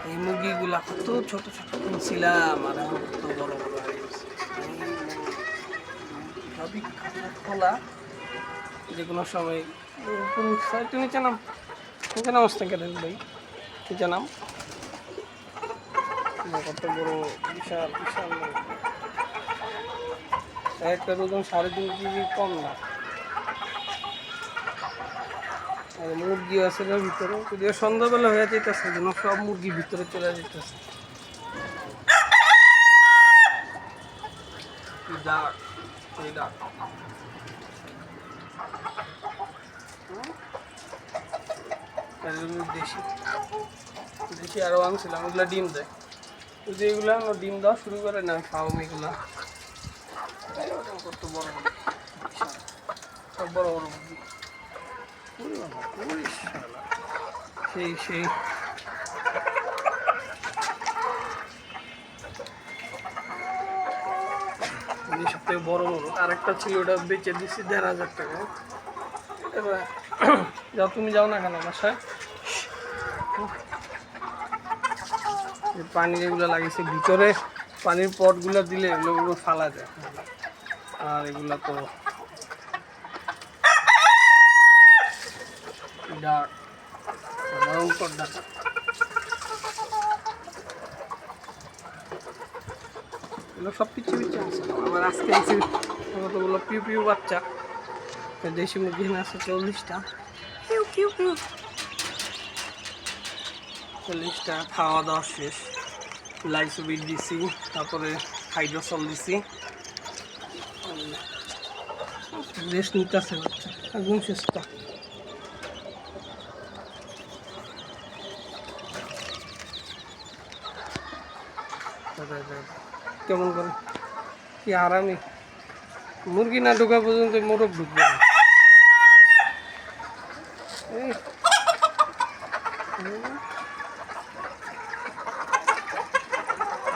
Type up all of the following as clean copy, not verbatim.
এই মুরগিগুলা কত ছোট ছোট কিনছিলাম আর এখন কত বড় বড় হয়ে গেছে। সবই খোলা, যে কোনো সময় তুমি জানাম, নিচে নামস থেকে দেন ভাই, নিচে নাম। কত বড়, বিশাল বিশাল একটা ওজন 3.5 কেজি কম না। আর মুরগি আছে ভিতরে, যদিও সন্ধ্যাবেলা হয়ে যেতেছে যেন সব মুরগি ভিতরে চলে যেতেছে। দেশি দেশি আরও আনছিলাম, ওগুলো ডিম দেয়। যদি এগুলো ডিম দেওয়া শুরু করে না ফার্ম, এগুলা কত বড় বড়, সব বড় বড় মুরগি। সেই সেই সবথেকে বড় মোরগ। আরেকটা ছিল, ওটা বেচে দিচ্ছি 1,500 টাকা। এবার যাও, তুমি যাও না কেন বাসায়? পানি যেগুলো লাগিয়েছে ভিতরে, পানির পটগুলো দিলে এগুলো ফালা যায়। আর এগুলো তো ভয়ঙ্কর ডাকা। এগুলো সব পিছিয়ে পিছিয়ে আছে। আবার আজকে আছে কতগুলো পিউ পিউ বাচ্চা। দেশি মুরগি আছে 40টা, 40টা। খাওয়া দাওয়া শেষ, লাইসোবিট দিছি, তারপরে হাইড্রোসল দিছি। রেস্ট নিতেছে বাচ্চা, একদম সুস্থ। কেমন করে কি আরামে, মুরগি না ঢোকা পর্যন্ত মোরগ ঢুকবে না।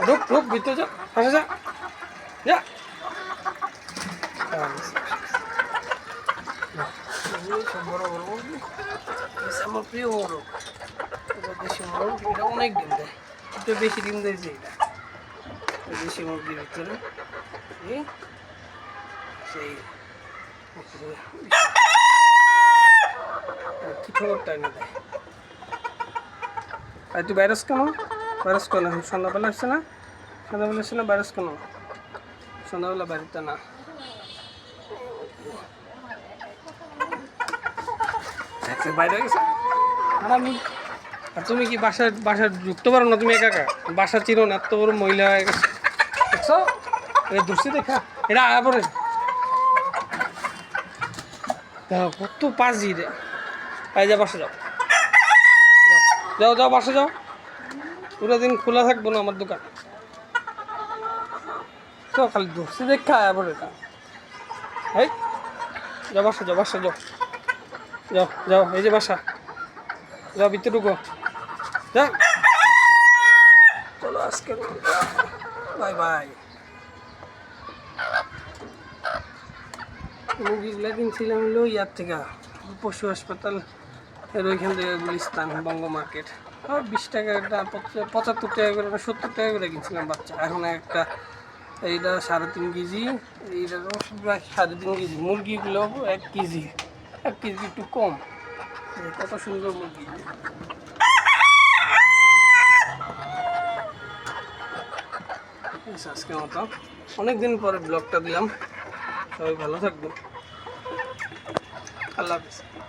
ঢুক ঢুক ভিতরে যা, পাশে যা, যা। বড় বড় মুরগি, আমার প্রিয় মোরগ। এটা দেশি মোরগ, এটা অনেক ডিম দেয়, একটু বেশি ডিম দেয় যে এটা দেশি মুরগির ভিতরে। সেই কি খবরটা এনে দেয়। আর তুই ভাইরাস কেন? ভাইরাস কেন? সন্ধ্যাবেলা আসছে না? সন্ধ্যাবেলা আসছে না? ভাইরাস কেন? সন্ধ্যাবেলা বাড়িতে না। বাইরে গেছে। আর আমি, আর তুমি কি বাসায় ঢুকতে পারো না? তুমি একা একা বাসা চিনো না, এত বড় মহিলা হয়ে গেছে। দেখছো এটা ধরছি দেখা, এটা আয়া পরে দেখো কত পাঁচি রে। পাই যা, বাসা যাও, যাও যাও বাসা যাও। পুরো দিন খোলা থাকবো না আমার দোকান। তো খালি ধরছি দেখা আয়া পরে এটা। এই যাও বাসা যাও, বাসা যাও, যাও যাও, এই যে বাসা, যাও ভিতরে ঢুকো, যা। চলো আজকে বাই বাই। মুরগিগুলো কিনছিলাম হলো ইয়ার থেকে, পশু হাসপাতাল এর ওইখান থেকে, গুলিস্তান বঙ্গ মার্কেট। আর 20 টাকা একটা, 75 টাকা করে, 70 টাকা করে কিনছিলাম বাচ্চা। এখন একটা এইটা 3.5 কেজি, এইটা প্রায় 3.5 কেজি। মুরগিগুলো 1 কেজি, 1 কেজি একটু কম। কত সুন্দর মুরগি। আজকের মতো অনেকদিন পরে ব্লগটা দিলাম। সবাই ভালো থাকবেন, আল্লাহ হাফিজ।